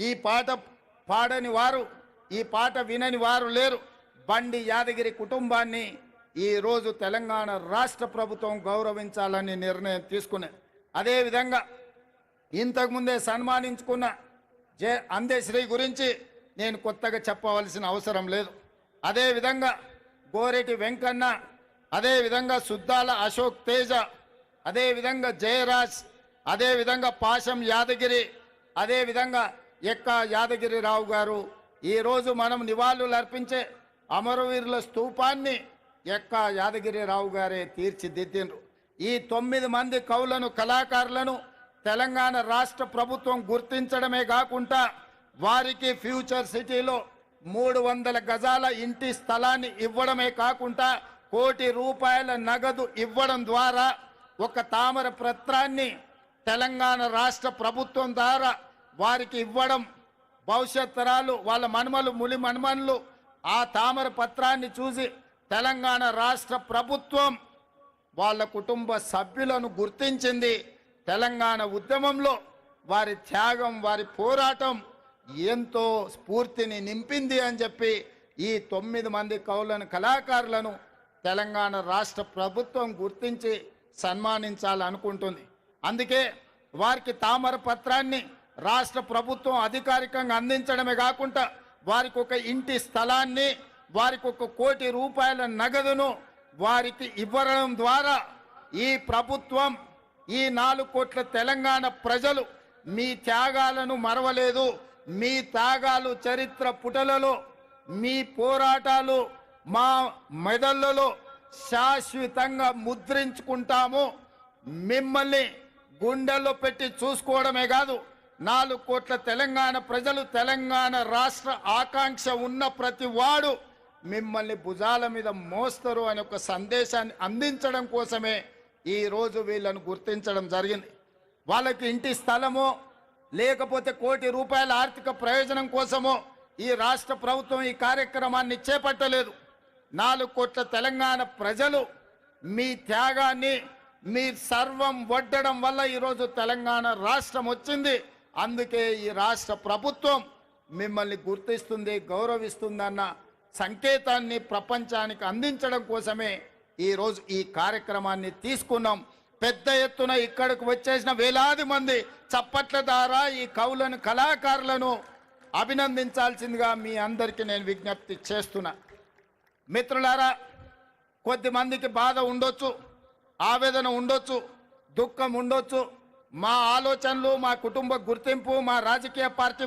ఈ పాట పాడని వారు, ఈ పాట వినని వారు లేరు. బండి యాదగిరి కుటుంబాన్ని ఈరోజు తెలంగాణ రాష్ట్ర ప్రభుత్వం గౌరవించాలని నిర్ణయం తీసుకున్నది. అదేవిధంగా ఇంతకుముందే సన్మానించుకున్న అందశ్రీ గురించి నేను కొత్తగా చెప్పవలసిన అవసరం లేదు. అదేవిధంగా గోరెటి వెంకన్న, అదేవిధంగా సుద్దాల అశోక్ తేజ, అదేవిధంగా జయరాజ్, అదేవిధంగా పాశం యాదగిరి, అదేవిధంగా ఎక్క యాదగిరిరావు గారు ఈరోజు మనం నివాళులు అర్పించే అమరవీరుల స్తూపాన్ని ఎక్క యాదగిరిరావు గారే తీర్చిదిద్దిండ్రు. ఈ 9 మంది కవులను, కళాకారులను తెలంగాణ రాష్ట్ర ప్రభుత్వం గుర్తించడమే కాకుండా వారికి ఫ్యూచర్ సిటీలో 300 గజాల ఇంటి స్థలాన్ని ఇవ్వడమే కాకుండా ₹1 కోటి నగదు ఇవ్వడం ద్వారా ఒక తామర పత్రాన్ని తెలంగాణ రాష్ట్ర ప్రభుత్వం ద్వారా వారికి ఇవ్వడం, భవిష్యత్ తరాలు వాళ్ళ మనుమలు ములి మనుమనులు ఆ తామర పత్రాన్ని చూసి తెలంగాణ రాష్ట్ర ప్రభుత్వం వాళ్ళ కుటుంబ సభ్యులను గుర్తించింది. తెలంగాణ ఉద్యమంలో వారి త్యాగం, వారి పోరాటం ఎంతో స్ఫూర్తిని నింపింది అని చెప్పి ఈ 9 మంది కవులను, కళాకారులను తెలంగాణ రాష్ట్ర ప్రభుత్వం గుర్తించి సన్మానించాలనుకుంటుంది. అందుకే వారికి తామర పత్రాన్ని రాష్ట్ర ప్రభుత్వం అధికారికంగా అందించడమే కాకుండా వారికి ఒక ఇంటి స్థలాన్ని, వారికి ₹1 కోటి నగదును వారికి ఇవ్వడం ద్వారా ఈ ప్రభుత్వం, ఈ 4 కోట్ల తెలంగాణ ప్రజలు మీ త్యాగాలను మరవలేదు, మీ త్యాగాలు చరిత్ర పుటలలో, మీ పోరాటాలు మా మెదళ్ళలో శాశ్వతంగా ముద్రించుకుంటాము. మిమ్మల్ని గుండెల్లో పెట్టి చూసుకోవడమే కాదు, 4 కోట్ల తెలంగాణ ప్రజలు, తెలంగాణ రాష్ట్ర ఆకాంక్ష ఉన్న ప్రతి వాడు మిమ్మల్ని భుజాల మీద మోస్తారు అనే ఒక సందేశాన్ని అందించడం కోసమే ఈరోజు వీళ్ళను గుర్తించడం జరిగింది. వాళ్ళకి ఇంటి స్థలమో లేకపోతే ₹1 కోటి ఆర్థిక ప్రయోజనం కోసమో ఈ రాష్ట్ర ప్రభుత్వం ఈ కార్యక్రమాన్ని చేపట్టలేదు. 4 కోట్ల తెలంగాణ ప్రజలు మీ త్యాగాన్ని, మీ సర్వం వడ్డడం వల్ల ఈరోజు తెలంగాణ రాష్ట్రం వచ్చింది. అందుకే ఈ రాష్ట్ర ప్రభుత్వం మిమ్మల్ని గుర్తిస్తుంది, గౌరవిస్తుందన్న సంకేతాన్ని ప్రపంచానికి అందించడం కోసమే ఈరోజు ఈ కార్యక్రమాన్ని తీసుకున్నాం. పెద్ద ఎత్తున ఇక్కడికి వచ్చేసిన వేలాది మంది చప్పట్ల ద్వారా ఈ కవులను, కళాకారులను అభినందించాల్సిందిగా మీ అందరికీ నేను విజ్ఞప్తి చేస్తున్నా. మిత్రులారా, కొద్దిమందికి బాధ ఉండొచ్చు, ఆవేదన ఉండొచ్చు, దుఃఖం ఉండొచ్చు. మా ఆలోచనలు, మా కుటుంబ గుర్తింపు, మా రాజకీయ పార్టీ